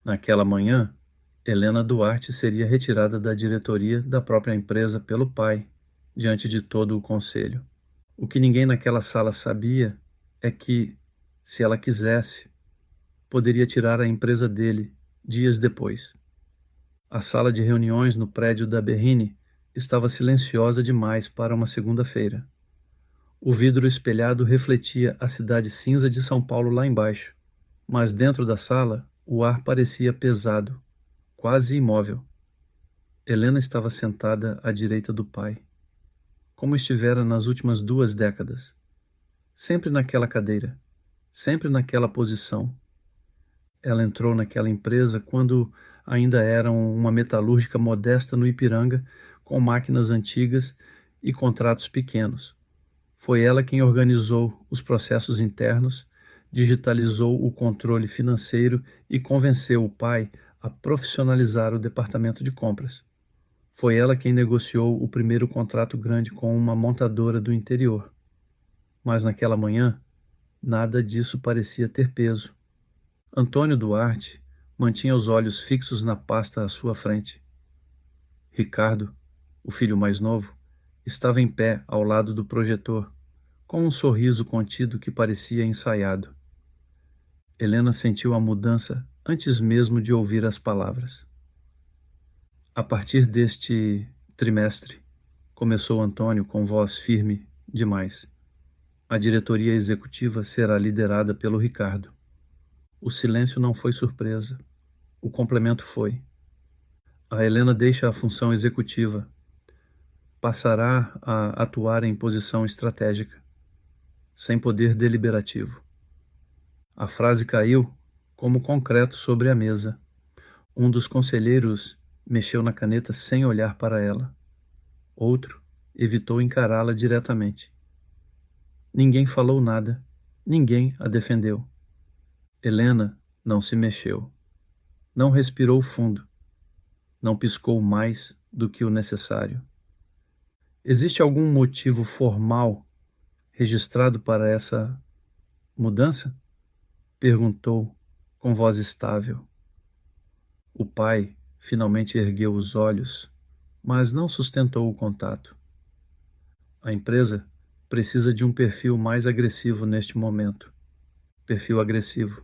Naquela manhã, Helena Duarte seria retirada da diretoria da própria empresa pelo pai, diante de todo o conselho. O que ninguém naquela sala sabia é que, se ela quisesse, poderia tirar a empresa dele dias depois. A sala de reuniões no prédio da Berrine estava silenciosa demais para uma segunda-feira. O vidro espelhado refletia a cidade cinza de São Paulo lá embaixo, mas dentro da sala o ar parecia pesado, quase imóvel. Helena estava sentada à direita do pai, como estivera nas últimas 2 décadas. Sempre naquela cadeira, sempre naquela posição. Ela entrou naquela empresa quando ainda era uma metalúrgica modesta no Ipiranga, com máquinas antigas e contratos pequenos. Foi ela quem organizou os processos internos, digitalizou o controle financeiro e convenceu o pai a profissionalizar o departamento de compras. Foi ela quem negociou o primeiro contrato grande com uma montadora do interior. Mas naquela manhã, nada disso parecia ter peso. Antônio Duarte mantinha os olhos fixos na pasta à sua frente. Ricardo, o filho mais novo, estava em pé ao lado do projetor, com um sorriso contido que parecia ensaiado. Helena sentiu a mudança antes mesmo de ouvir as palavras. A partir deste trimestre, começou Antônio com voz firme demais. A diretoria executiva será liderada pelo Ricardo. O silêncio não foi surpresa. O complemento foi. A Helena deixa a função executiva. Passará a atuar em posição estratégica, sem poder deliberativo. A frase caiu como concreto sobre a mesa. Um dos conselheiros mexeu na caneta sem olhar para ela. Outro evitou encará-la diretamente. Ninguém falou nada. Ninguém a defendeu. Helena não se mexeu. Não respirou fundo. Não piscou mais do que o necessário. Existe algum motivo formal registrado para essa mudança? Perguntou com voz estável. O pai finalmente ergueu os olhos, mas não sustentou o contato. A empresa precisa de um perfil mais agressivo neste momento. Perfil agressivo.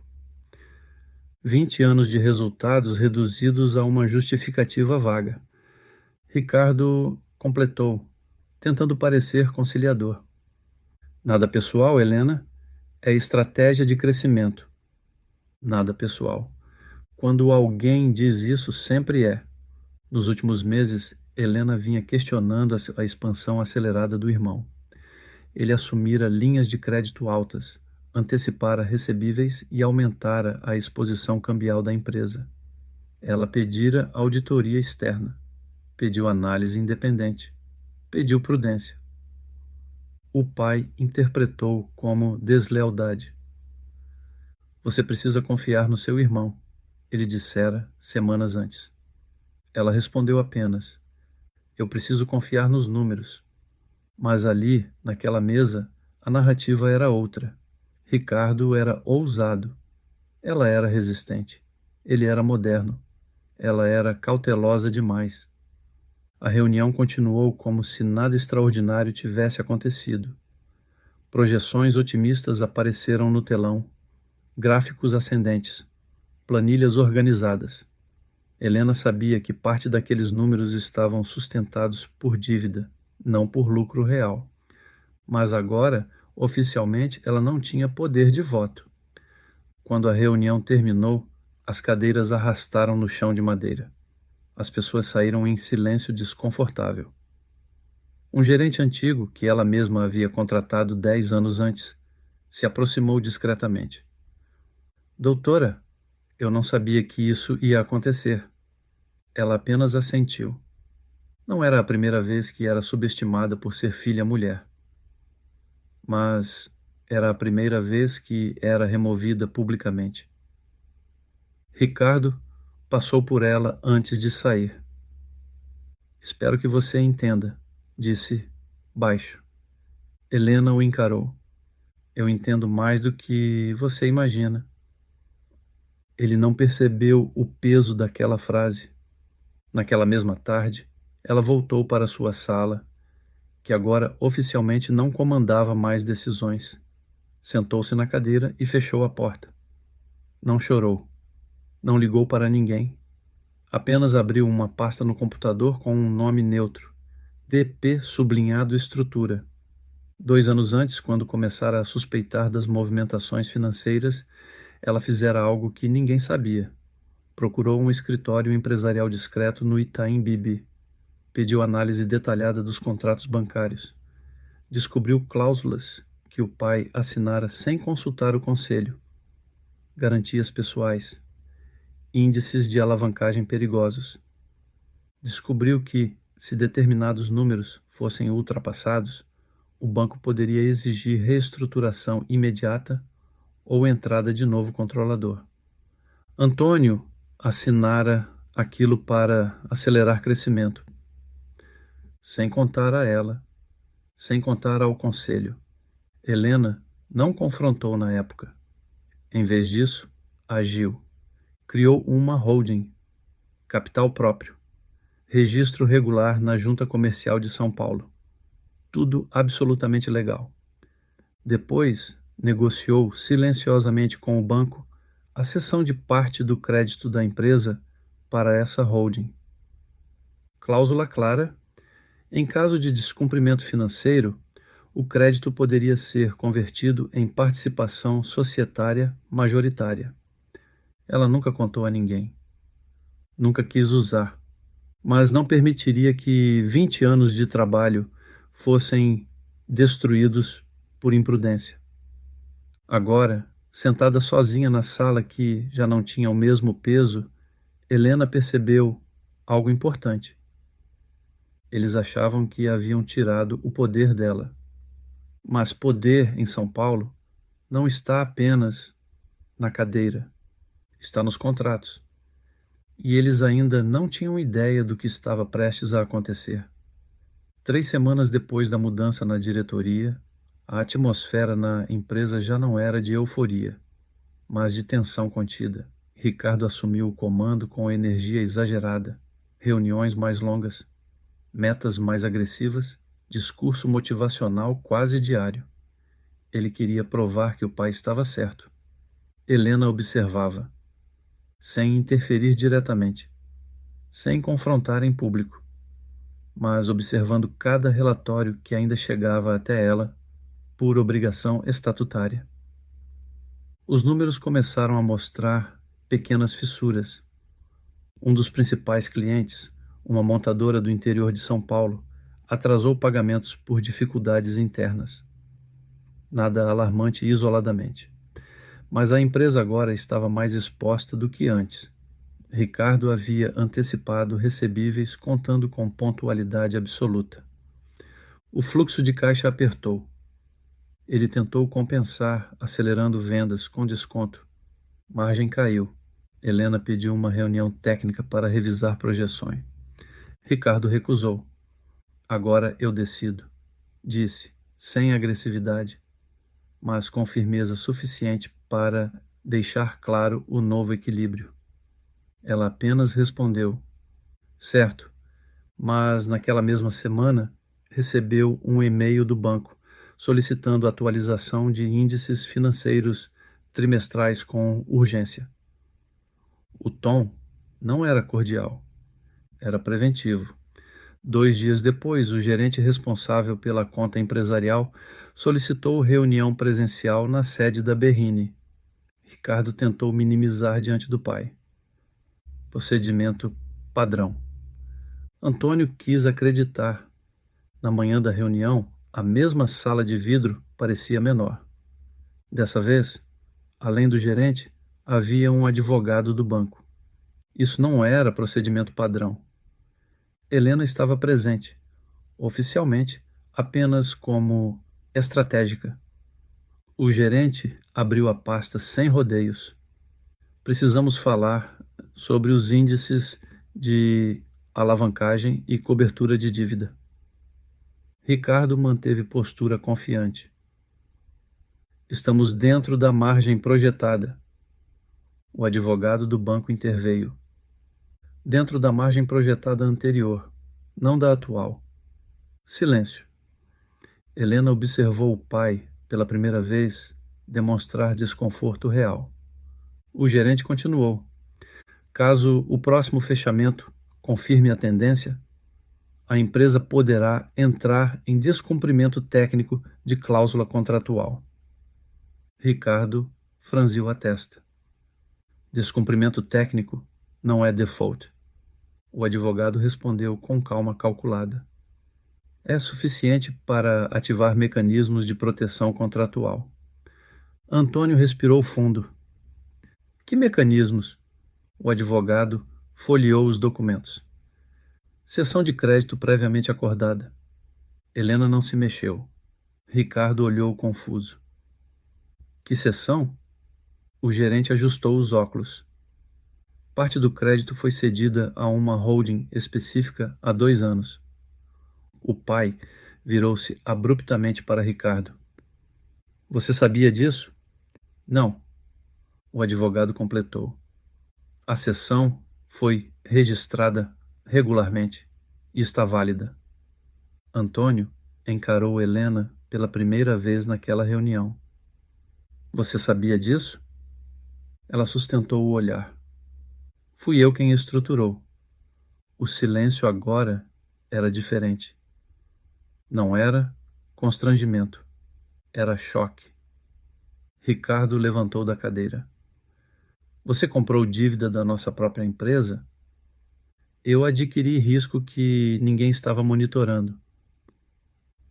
20 anos de resultados reduzidos a uma justificativa vaga. Ricardo completou, tentando parecer conciliador. Nada pessoal, Helena. É estratégia de crescimento. Nada pessoal. Quando alguém diz isso, sempre é. Nos últimos meses, Helena vinha questionando a expansão acelerada do irmão. Ele assumira linhas de crédito altas, antecipara recebíveis e aumentara a exposição cambial da empresa. Ela pedira auditoria externa, pediu análise independente, pediu prudência. O pai interpretou como deslealdade. Você precisa confiar no seu irmão, ele dissera semanas antes. Ela respondeu apenas, eu preciso confiar nos números. Mas ali, naquela mesa, a narrativa era outra. Ricardo era ousado. Ela era resistente. Ele era moderno. Ela era cautelosa demais. A reunião continuou como se nada extraordinário tivesse acontecido. Projeções otimistas apareceram no telão, gráficos ascendentes, planilhas organizadas. Helena sabia que parte daqueles números estavam sustentados por dívida, não por lucro real. Mas agora, oficialmente, ela não tinha poder de voto. Quando a reunião terminou, as cadeiras arrastaram no chão de madeira. As pessoas saíram em silêncio desconfortável. Um gerente antigo, que ela mesma havia contratado 10 anos antes, se aproximou discretamente. Doutora, eu não sabia que isso ia acontecer. Ela apenas assentiu. Não era a primeira vez que era subestimada por ser filha mulher. Mas era a primeira vez que era removida publicamente. Ricardo passou por ela antes de sair. Espero que você entenda, disse baixo. Helena o encarou. Eu entendo mais do que você imagina. Ele não percebeu o peso daquela frase. Naquela mesma tarde, ela voltou para sua sala, que agora oficialmente não comandava mais decisões. Sentou-se na cadeira e fechou a porta. Não chorou. Não ligou para ninguém. Apenas abriu uma pasta no computador com um nome neutro. DP sublinhado estrutura. 2 anos antes, quando começara a suspeitar das movimentações financeiras, ela fizera algo que ninguém sabia. Procurou um escritório empresarial discreto no Itaim Bibi. Pediu análise detalhada dos contratos bancários. Descobriu cláusulas que o pai assinara sem consultar o conselho. Garantias pessoais. Índices de alavancagem perigosos. Descobriu que, se determinados números fossem ultrapassados, o banco poderia exigir reestruturação imediata ou entrada de novo controlador. Antônio assinara aquilo para acelerar crescimento, sem contar a ela, sem contar ao conselho. Helena não confrontou na época. Em vez disso, agiu. Criou uma holding, capital próprio, registro regular na Junta Comercial de São Paulo. Tudo absolutamente legal. Depois, negociou silenciosamente com o banco a cessão de parte do crédito da empresa para essa holding. Cláusula clara: em caso de descumprimento financeiro, o crédito poderia ser convertido em participação societária majoritária. Ela nunca contou a ninguém. Nunca quis usar, mas não permitiria que 20 anos de trabalho fossem destruídos por imprudência. Agora, sentada sozinha na sala que já não tinha o mesmo peso, Helena percebeu algo importante. Eles achavam que haviam tirado o poder dela. Mas poder em São Paulo não está apenas na cadeira, está nos contratos. E eles ainda não tinham ideia do que estava prestes a acontecer. 3 semanas depois da mudança na diretoria, a atmosfera na empresa já não era de euforia, mas de tensão contida. Ricardo assumiu o comando com energia exagerada, reuniões mais longas, metas mais agressivas, discurso motivacional quase diário. Ele queria provar que o pai estava certo. Helena observava, sem interferir diretamente, sem confrontar em público, mas observando cada relatório que ainda chegava até ela por obrigação estatutária. Os números começaram a mostrar pequenas fissuras. Um dos principais clientes, uma montadora do interior de São Paulo, atrasou pagamentos por dificuldades internas. Nada alarmante isoladamente. Mas a empresa agora estava mais exposta do que antes. Ricardo havia antecipado recebíveis contando com pontualidade absoluta. O fluxo de caixa apertou. Ele tentou compensar, acelerando vendas com desconto. Margem caiu. Helena pediu uma reunião técnica para revisar projeções. Ricardo recusou. Agora eu decido, disse, sem agressividade, mas com firmeza suficiente para deixar claro o novo equilíbrio. Ela apenas respondeu, certo, mas naquela mesma semana recebeu um e-mail do banco solicitando atualização de índices financeiros trimestrais com urgência. O tom não era cordial, era preventivo. 2 dias depois, o gerente responsável pela conta empresarial solicitou reunião presencial na sede da Berrini. Ricardo tentou minimizar diante do pai. Procedimento padrão. Antônio quis acreditar. Na manhã da reunião, a mesma sala de vidro parecia menor. Dessa vez, além do gerente, havia um advogado do banco. Isso não era procedimento padrão. Helena estava presente, oficialmente, apenas como estratégica. O gerente abriu a pasta sem rodeios. Precisamos falar sobre os índices de alavancagem e cobertura de dívida. Ricardo manteve postura confiante. Estamos dentro da margem projetada. O advogado do banco interveio. Dentro da margem projetada anterior, não da atual. Silêncio. Helena observou o pai, pela primeira vez, demonstrar desconforto real. O gerente continuou. Caso o próximo fechamento confirme a tendência, a empresa poderá entrar em descumprimento técnico de cláusula contratual. Ricardo franziu a testa. Descumprimento técnico não é default. O advogado respondeu com calma calculada. É suficiente para ativar mecanismos de proteção contratual. Antônio respirou fundo. Que mecanismos? O advogado folheou os documentos. Cessão de crédito previamente acordada. Helena não se mexeu. Ricardo olhou confuso. Que cessão? O gerente ajustou os óculos. Parte do crédito foi cedida a uma holding específica há 2 anos. O pai virou-se abruptamente para Ricardo. Você sabia disso? Não. O advogado completou. A cessão foi registrada regularmente e está válida. Antônio encarou Helena pela primeira vez naquela reunião. Você sabia disso? Ela sustentou o olhar. Fui eu quem estruturou. O silêncio agora era diferente. Não era constrangimento, era choque. Ricardo levantou da cadeira. Você comprou dívida da nossa própria empresa? Eu adquiri risco que ninguém estava monitorando.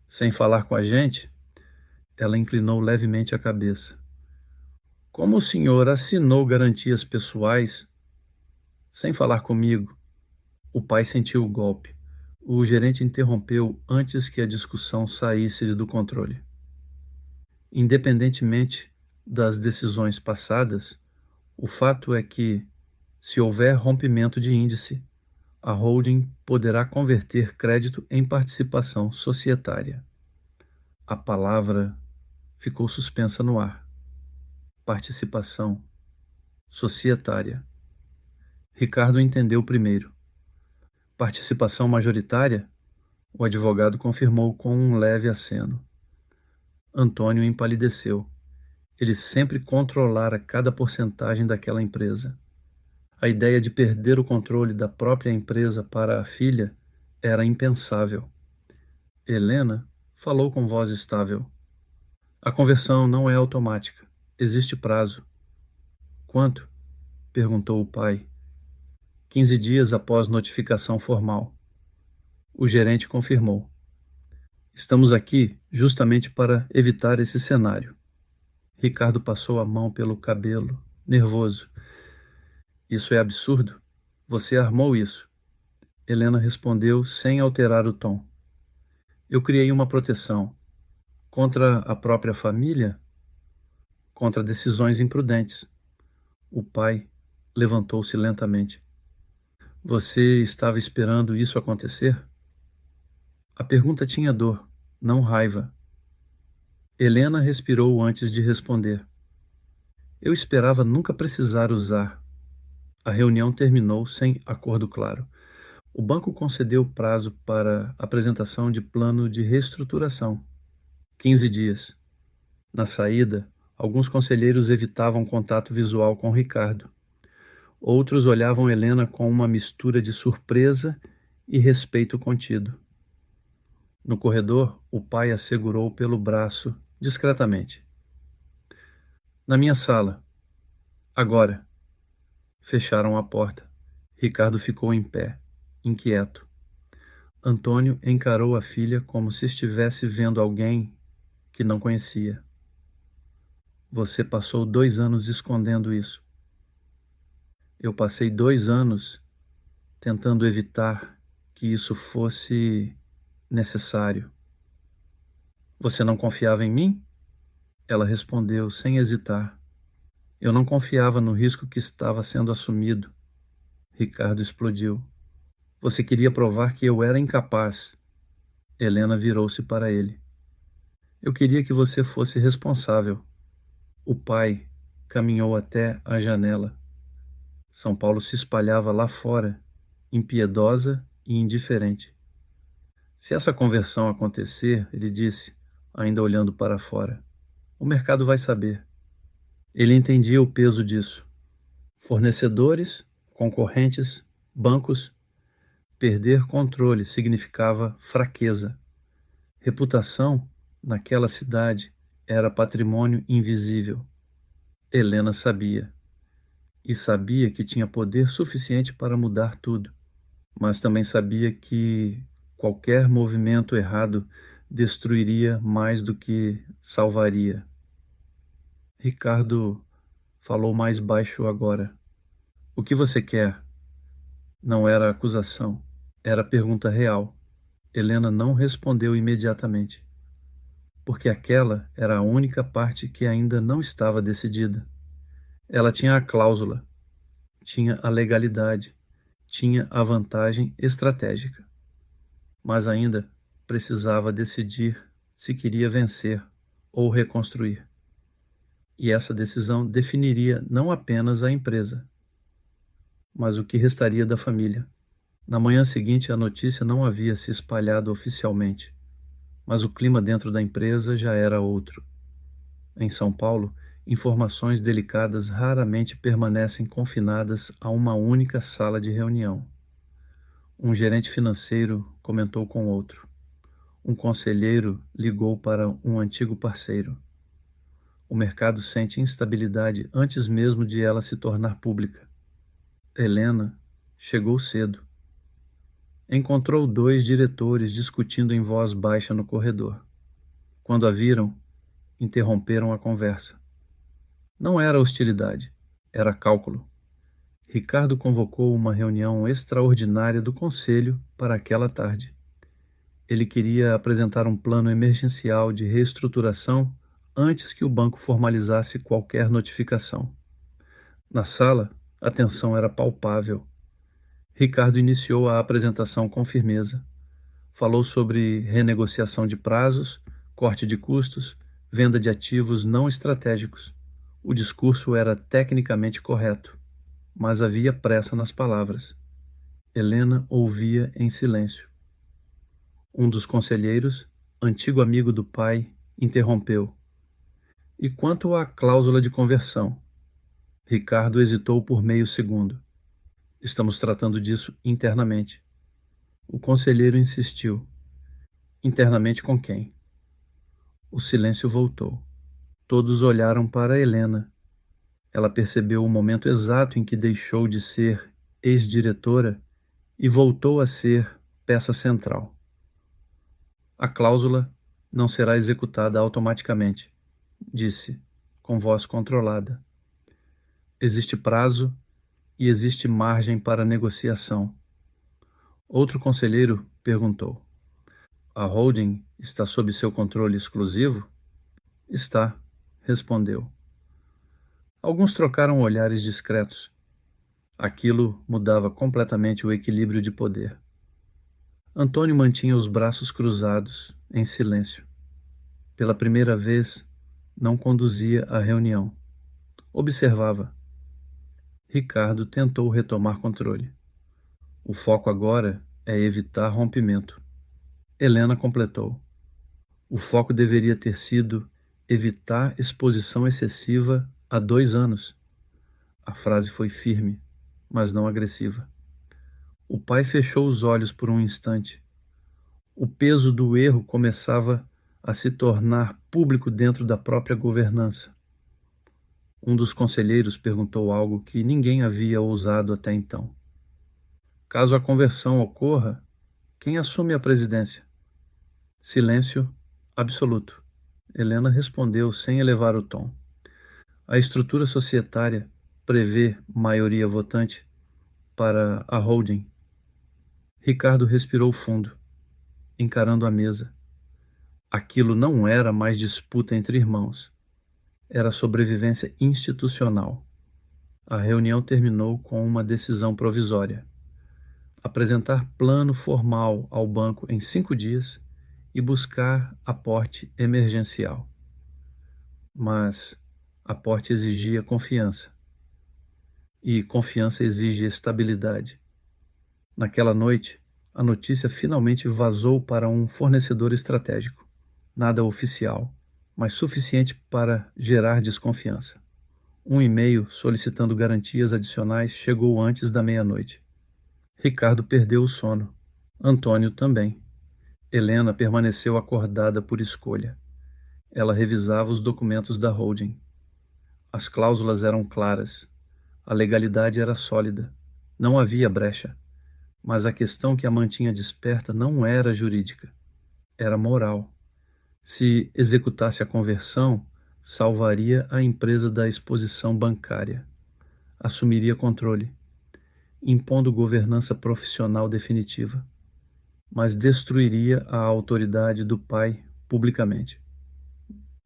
Sem falar com a gente? Ela inclinou levemente a cabeça. Como o senhor assinou garantias pessoais sem falar comigo? O pai sentiu o golpe. O gerente interrompeu antes que a discussão saísse do controle. Independentemente das decisões passadas, o fato é que, se houver rompimento de índice, a holding poderá converter crédito em participação societária. A palavra ficou suspensa no ar. Participação societária. Ricardo entendeu primeiro. Participação majoritária? O advogado confirmou com um leve aceno. Antônio empalideceu. Ele sempre controlara cada porcentagem daquela empresa. A ideia de perder o controle da própria empresa para a filha era impensável. Helena falou com voz estável. A conversão não é automática. Existe prazo. Quanto? Perguntou o pai. 15 dias após notificação formal. O gerente confirmou. Estamos aqui justamente para evitar esse cenário. Ricardo passou a mão pelo cabelo, nervoso. Isso é absurdo. Você armou isso. Helena respondeu sem alterar o tom. Eu criei uma proteção. Contra a própria família? Contra decisões imprudentes. O pai levantou-se lentamente. Você estava esperando isso acontecer? A pergunta tinha dor, não raiva. Helena respirou antes de responder. Eu esperava nunca precisar usar. A reunião terminou sem acordo claro. O banco concedeu prazo para apresentação de plano de reestruturação. 15 dias. Na saída, alguns conselheiros evitavam contato visual com Ricardo. Outros olhavam Helena com uma mistura de surpresa e respeito contido. No corredor, o pai a segurou pelo braço, discretamente. Na minha sala. Agora. Fecharam a porta. Ricardo ficou em pé, inquieto. Antônio encarou a filha como se estivesse vendo alguém que não conhecia. Você passou 2 anos escondendo isso. Eu passei 2 anos tentando evitar que isso fosse necessário. Você não confiava em mim? Ela respondeu sem hesitar. Eu não confiava no risco que estava sendo assumido. Ricardo explodiu. Você queria provar que eu era incapaz. Helena virou-se para ele. Eu queria que você fosse responsável. O pai caminhou até a janela. São Paulo se espalhava lá fora, impiedosa e indiferente. Se essa conversão acontecer, ele disse, ainda olhando para fora, o mercado vai saber. Ele entendia o peso disso. Fornecedores, concorrentes, bancos. Perder controle significava fraqueza. Reputação, naquela cidade, era patrimônio invisível. Helena sabia. E sabia que tinha poder suficiente para mudar tudo. Mas também sabia que qualquer movimento errado destruiria mais do que salvaria. Ricardo falou mais baixo agora. O que você quer? Não era acusação, era pergunta real. Helena não respondeu imediatamente, porque aquela era a única parte que ainda não estava decidida. Ela tinha a cláusula, tinha a legalidade, tinha a vantagem estratégica, mas ainda precisava decidir se queria vencer ou reconstruir. E essa decisão definiria não apenas a empresa, mas o que restaria da família. Na manhã seguinte, a notícia não havia se espalhado oficialmente, mas o clima dentro da empresa já era outro. Em São Paulo, informações delicadas raramente permanecem confinadas a uma única sala de reunião. Um gerente financeiro comentou com outro. Um conselheiro ligou para um antigo parceiro. O mercado sente instabilidade antes mesmo de ela se tornar pública. Helena chegou cedo. Encontrou 2 diretores discutindo em voz baixa no corredor. Quando a viram, interromperam a conversa. Não era hostilidade, era cálculo. Ricardo convocou uma reunião extraordinária do conselho para aquela tarde. Ele queria apresentar um plano emergencial de reestruturação antes que o banco formalizasse qualquer notificação. Na sala, a tensão era palpável. Ricardo iniciou a apresentação com firmeza. Falou sobre renegociação de prazos, corte de custos, venda de ativos não estratégicos. O discurso era tecnicamente correto, mas havia pressa nas palavras. Helena ouvia em silêncio. Um dos conselheiros, antigo amigo do pai, interrompeu. E quanto à cláusula de conversão? Ricardo hesitou por meio segundo. Estamos tratando disso internamente. O conselheiro insistiu. Internamente com quem? O silêncio voltou. Todos olharam para Helena. Ela percebeu o momento exato em que deixou de ser ex-diretora e voltou a ser peça central. A cláusula não será executada automaticamente, disse, com voz controlada. Existe prazo e existe margem para negociação. Outro conselheiro perguntou. A holding está sob seu controle exclusivo? Está, respondeu. Alguns trocaram olhares discretos. Aquilo mudava completamente o equilíbrio de poder. Antônio mantinha os braços cruzados, em silêncio. Pela primeira vez, não conduzia a reunião. Observava. Ricardo tentou retomar controle. O foco agora é evitar rompimento. Helena completou. O foco deveria ter sido evitar exposição excessiva há 2 anos. A frase foi firme, mas não agressiva. O pai fechou os olhos por um instante. O peso do erro começava a se tornar público dentro da própria governança. Um dos conselheiros perguntou algo que ninguém havia ousado até então. Caso a conversão ocorra, quem assume a presidência? Silêncio absoluto. Helena respondeu sem elevar o tom. A estrutura societária prevê maioria votante para a holding. Ricardo respirou fundo, encarando a mesa. Aquilo não era mais disputa entre irmãos. Era sobrevivência institucional. A reunião terminou com uma decisão provisória. Apresentar plano formal ao banco em 5 dias e buscar aporte emergencial. Mas aporte exigia confiança. e confiança exige estabilidade. Naquela noite, a notícia finalmente vazou para um fornecedor estratégico. Nada oficial, mas suficiente para gerar desconfiança. Um e-mail solicitando garantias adicionais chegou antes da meia-noite. Ricardo perdeu o sono. Antônio também. Helena permaneceu acordada por escolha. Ela revisava os documentos da holding. As cláusulas eram claras. A legalidade era sólida. Não havia brecha. Mas a questão que a mantinha desperta não era jurídica. Era moral. Se executasse a conversão, salvaria a empresa da exposição bancária. Assumiria controle, impondo governança profissional definitiva, mas destruiria a autoridade do pai publicamente.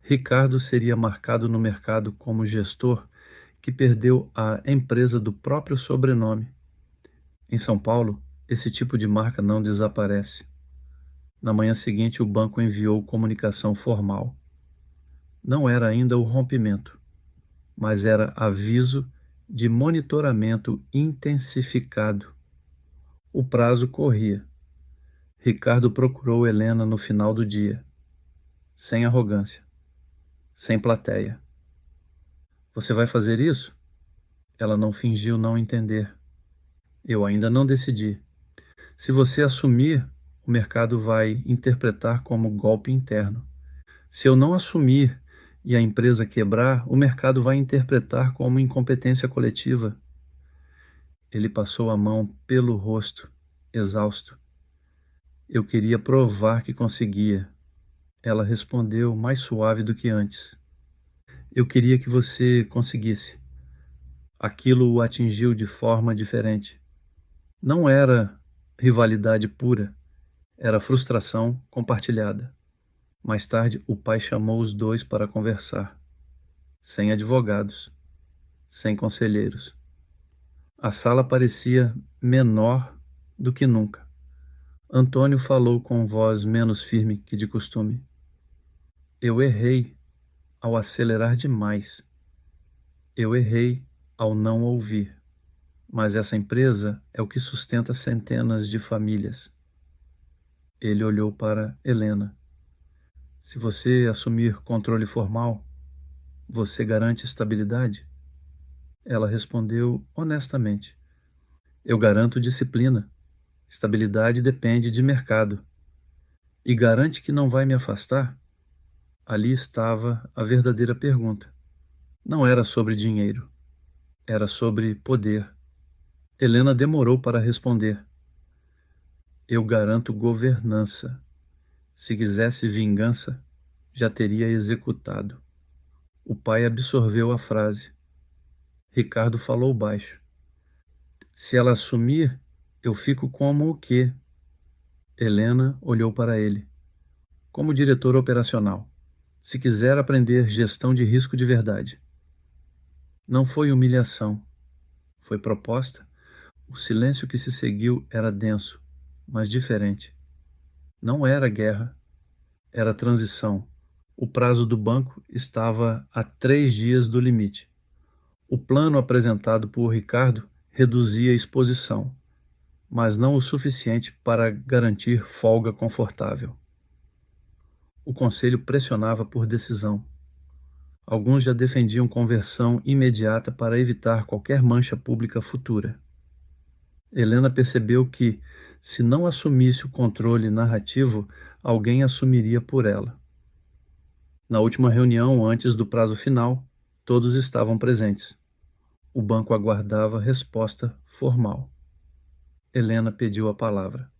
Ricardo seria marcado no mercado como gestor que perdeu a empresa do próprio sobrenome. Em São Paulo, esse tipo de marca não desaparece. Na manhã seguinte, o banco enviou comunicação formal. Não era ainda o rompimento, mas era aviso de monitoramento intensificado. O prazo corria. Ricardo procurou Helena no final do dia, sem arrogância, sem plateia. Você vai fazer isso? Ela não fingiu não entender. Eu ainda não decidi. Se você assumir, o mercado vai interpretar como golpe interno. Se eu não assumir e a empresa quebrar, o mercado vai interpretar como incompetência coletiva. Ele passou a mão pelo rosto, exausto. Eu queria provar que conseguia. Ela respondeu mais suave do que antes. Eu queria que você conseguisse. Aquilo o atingiu de forma diferente. Não era rivalidade pura, era frustração compartilhada. Mais tarde, o pai chamou os dois para conversar. Sem advogados, sem conselheiros. A sala parecia menor do que nunca. Antônio falou com voz menos firme que de costume. Eu errei ao acelerar demais. Eu errei ao não ouvir. Mas essa empresa é o que sustenta centenas de famílias. Ele olhou para Helena. Se você assumir controle formal, você garante estabilidade? Ela respondeu honestamente. Eu garanto disciplina. Estabilidade depende de mercado. E garante que não vai me afastar? Ali estava a verdadeira pergunta. Não era sobre dinheiro. Era sobre poder. Helena demorou para responder. Eu garanto governança. Se quisesse vingança, já teria executado. O pai absorveu a frase. Ricardo falou baixo. Se ela assumir, eu fico como o quê? Helena olhou para ele. Como diretor operacional. Se quiser aprender gestão de risco de verdade. Não foi humilhação. Foi proposta. O silêncio que se seguiu era denso, mas diferente. Não era guerra. Era transição. O prazo do banco estava a 3 dias do limite. O plano apresentado por Ricardo reduzia a exposição, mas não o suficiente para garantir folga confortável. O conselho pressionava por decisão. Alguns já defendiam conversão imediata para evitar qualquer mancha pública futura. Helena percebeu que, se não assumisse o controle narrativo, alguém assumiria por ela. Na última reunião, antes do prazo final, todos estavam presentes. O banco aguardava resposta formal. Helena pediu a palavra.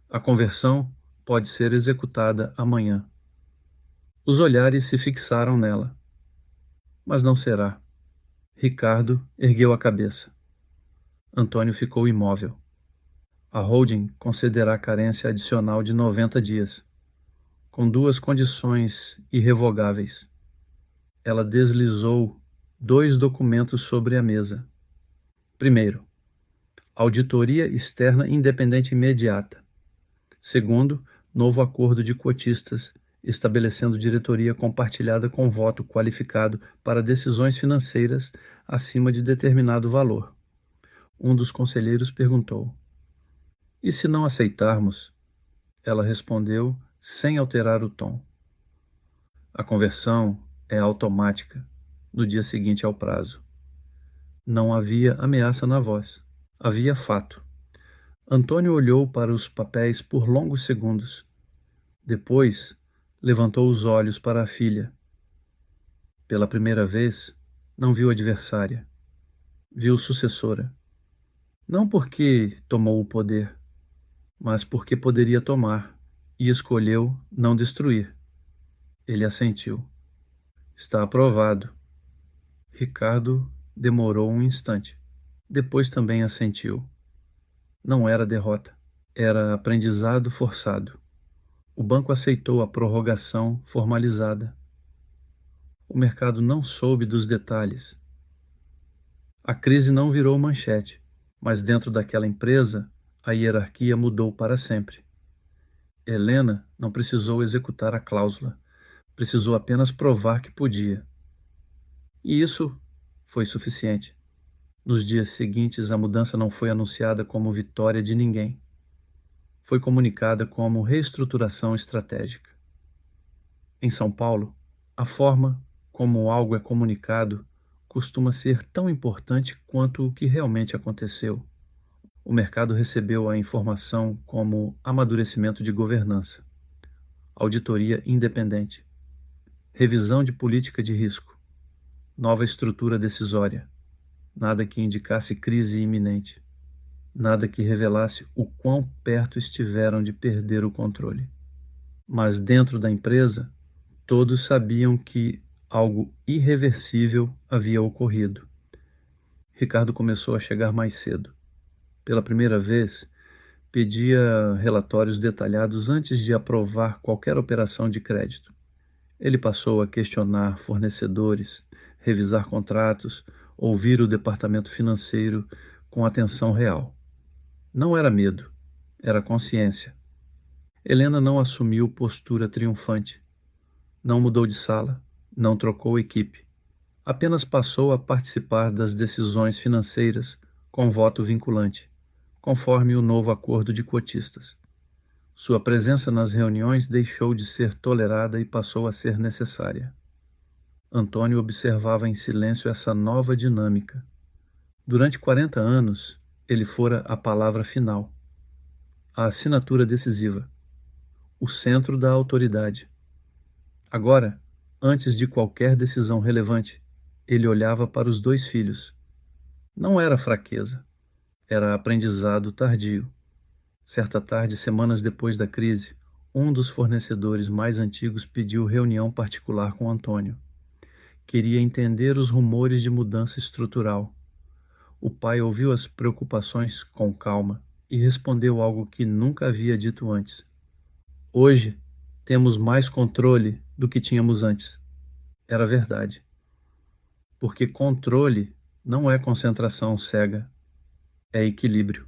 A conversão pode ser executada amanhã. Os olhares se fixaram nela. Mas não será. Ricardo ergueu a cabeça. Antônio ficou imóvel. A holding concederá carência adicional de 90 dias, com 2 condições irrevogáveis. Ela deslizou 2 documentos sobre a mesa. Primeiro, auditoria externa independente imediata. Segundo, novo acordo de cotistas estabelecendo diretoria compartilhada com voto qualificado para decisões financeiras acima de determinado valor. Um dos conselheiros perguntou: "E se não aceitarmos?" Ela respondeu sem alterar o tom: "A conversão é automática no dia seguinte ao prazo." Não havia ameaça na voz. Havia fato. Antônio olhou para os papéis por longos segundos. Depois, levantou os olhos para a filha. Pela primeira vez, não viu adversária. Viu sucessora. Não porque tomou o poder, mas porque poderia tomar, e escolheu não destruir. Ele assentiu. Está aprovado. Ricardo demorou um instante. Depois também assentiu. Não era derrota. Era aprendizado forçado. O banco aceitou a prorrogação formalizada. O mercado não soube dos detalhes. A crise não virou manchete, mas dentro daquela empresa, a hierarquia mudou para sempre. Helena não precisou executar a cláusula. Precisou apenas provar que podia. E isso foi suficiente. Nos dias seguintes, a mudança não foi anunciada como vitória de ninguém. Foi comunicada como reestruturação estratégica. Em São Paulo, a forma como algo é comunicado costuma ser tão importante quanto o que realmente aconteceu. O mercado recebeu a informação como amadurecimento de governança, auditoria independente, revisão de política de risco, nova estrutura decisória, nada que indicasse crise iminente, nada que revelasse o quão perto estiveram de perder o controle. Mas dentro da empresa, todos sabiam que algo irreversível havia ocorrido. Ricardo começou a chegar mais cedo. Pela primeira vez, pedia relatórios detalhados antes de aprovar qualquer operação de crédito. Ele passou a questionar fornecedores, revisar contratos, ouvir o departamento financeiro com atenção real. Não era medo, era consciência. Helena não assumiu postura triunfante. Não mudou de sala, não trocou equipe. Apenas passou a participar das decisões financeiras com voto vinculante, conforme o novo acordo de cotistas. Sua presença nas reuniões deixou de ser tolerada e passou a ser necessária. Antônio observava em silêncio essa nova dinâmica. Durante 40 anos, ele fora a palavra final, a assinatura decisiva, o centro da autoridade. Agora, antes de qualquer decisão relevante, ele olhava para os dois filhos. Não era fraqueza, era aprendizado tardio. Certa tarde, semanas depois da crise, um dos fornecedores mais antigos pediu reunião particular com Antônio. Queria entender os rumores de mudança estrutural. O pai ouviu as preocupações com calma e respondeu algo que nunca havia dito antes. Hoje, temos mais controle do que tínhamos antes. Era verdade. Porque controle não é concentração cega, é equilíbrio.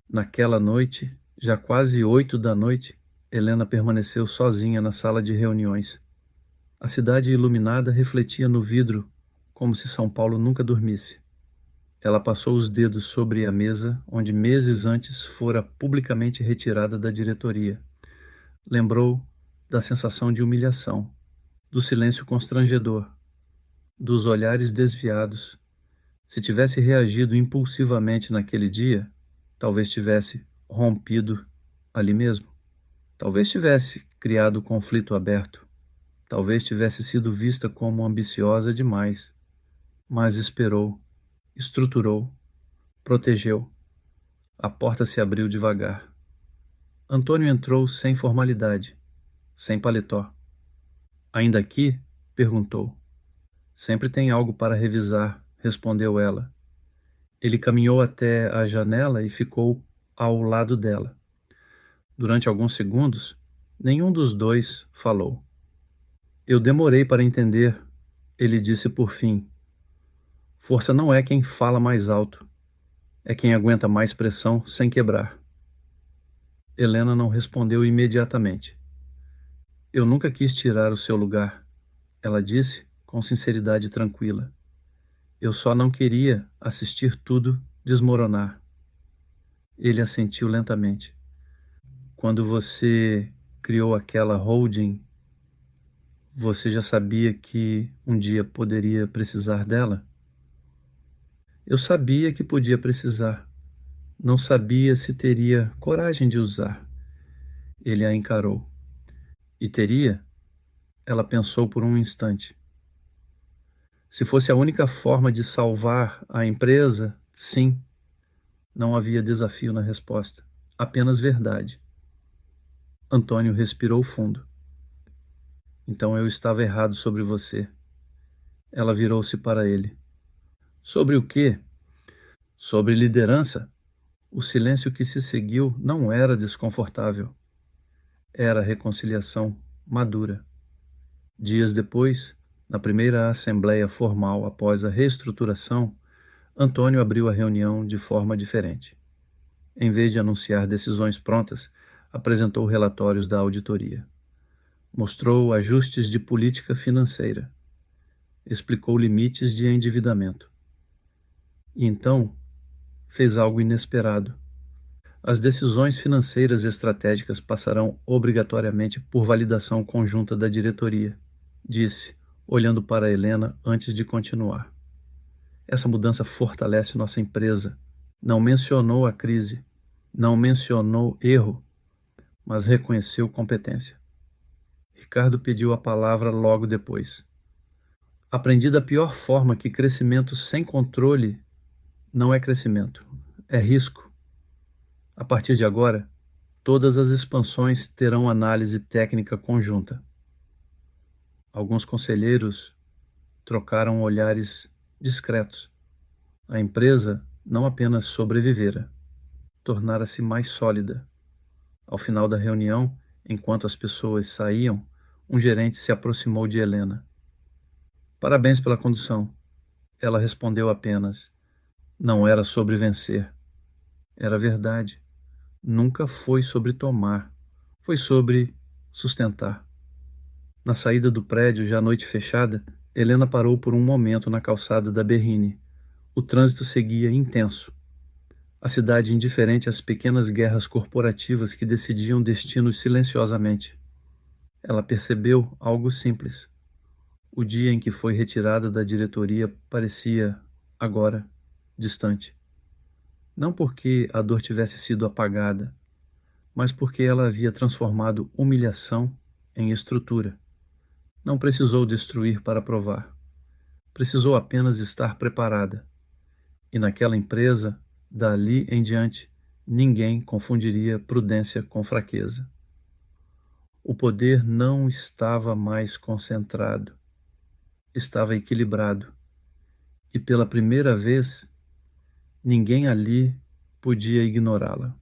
Naquela noite, já quase 8 da noite, Helena permaneceu sozinha na sala de reuniões. A cidade iluminada refletia no vidro como se São Paulo nunca dormisse. Ela passou os dedos sobre a mesa onde meses antes fora publicamente retirada da diretoria. Lembrou da sensação de humilhação, do silêncio constrangedor, dos olhares desviados. Se tivesse reagido impulsivamente naquele dia, talvez tivesse rompido ali mesmo. Talvez tivesse criado conflito aberto. Talvez tivesse sido vista como ambiciosa demais. Mas esperou, estruturou, protegeu. A porta se abriu devagar. Antônio entrou sem formalidade, sem paletó. Ainda aqui? Perguntou. Sempre tem algo para revisar, respondeu ela. Ele caminhou até a janela e ficou ao lado dela. Durante alguns segundos, nenhum dos dois falou. Eu demorei para entender, ele disse por fim. Força não é quem fala mais alto, é quem aguenta mais pressão sem quebrar. Helena não respondeu imediatamente. Eu nunca quis tirar o seu lugar, ela disse com sinceridade tranquila. Eu só não queria assistir tudo desmoronar. Ele assentiu lentamente. Quando você criou aquela holding, você já sabia que um dia poderia precisar dela? Eu sabia que podia precisar. Não sabia se teria coragem de usar. Ele a encarou. E teria? Ela pensou por um instante. Se fosse a única forma de salvar a empresa, sim. Não havia desafio na resposta, apenas verdade. Antônio respirou fundo. Então eu estava errado sobre você. Ela virou-se para ele. Sobre o quê? Sobre liderança? O silêncio que se seguiu não era desconfortável. Era reconciliação madura. Dias depois, na primeira assembleia formal após a reestruturação, Antônio abriu a reunião de forma diferente. Em vez de anunciar decisões prontas, apresentou relatórios da auditoria. Mostrou ajustes de política financeira. Explicou limites de endividamento. E então, fez algo inesperado. As decisões financeiras estratégicas passarão obrigatoriamente por validação conjunta da diretoria, disse, olhando para Helena antes de continuar. Essa mudança fortalece nossa empresa. Não mencionou a crise, não mencionou erro, mas reconheceu competência. Ricardo pediu a palavra logo depois. Aprendi da pior forma que crescimento sem controle não é crescimento, é risco. A partir de agora, todas as expansões terão análise técnica conjunta. Alguns conselheiros trocaram olhares discretos. A empresa não apenas sobrevivera, tornara-se mais sólida. Ao final da reunião, enquanto as pessoas saíam, um gerente se aproximou de Helena. Parabéns pela condução. Ela respondeu apenas, não era sobre vencer. Era verdade. Nunca foi sobre tomar, foi sobre sustentar. Na saída do prédio, já à noite fechada, Helena parou por um momento na calçada da Berrine. O trânsito seguia intenso. A cidade indiferente às pequenas guerras corporativas que decidiam destinos silenciosamente. Ela percebeu algo simples. O dia em que foi retirada da diretoria parecia, agora, distante. Não porque a dor tivesse sido apagada, mas porque ela havia transformado humilhação em estrutura. Não precisou destruir para provar. Precisou apenas estar preparada. E naquela empresa, dali em diante, ninguém confundiria prudência com fraqueza. O poder não estava mais concentrado. Estava equilibrado. E pela primeira vez, ninguém ali podia ignorá-la.